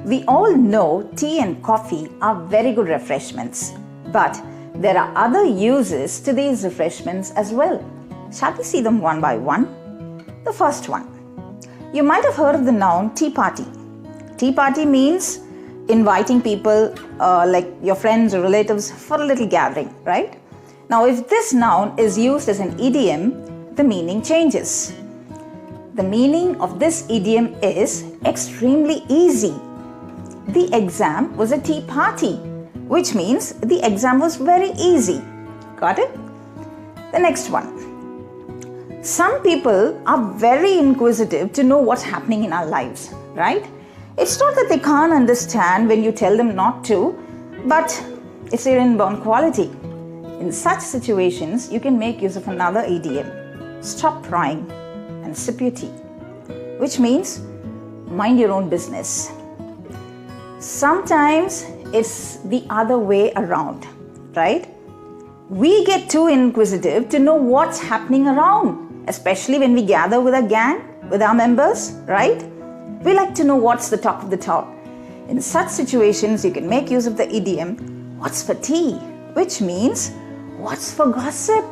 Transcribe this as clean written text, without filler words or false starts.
We all know tea and coffee are very good refreshments, but there are other uses to these refreshments as well. Shall we see them one by one? The first one. You might have heard of the noun tea party. Tea party means inviting people like your friends or relatives for a little gathering, right? Now, if this noun is used as an idiom, the meaning changes. The meaning of this idiom is extremely easy. The exam was a tea party, which means the exam was very easy. Got it? The next one. Some people are very inquisitive to know what's happening in our lives, right? It's not that they can't understand when you tell them not to, but it's their inborn quality. In such situations, you can make use of another idiom. Stop prying and sip your tea, which means mind your own business. Sometimes it's the other way around, right? We get too inquisitive to know what's happening around, especially when we gather with a gang, with our members, right? We like to know what's the talk of the town. In such situations, you can make use of the idiom, what's for tea, which means what's for gossip.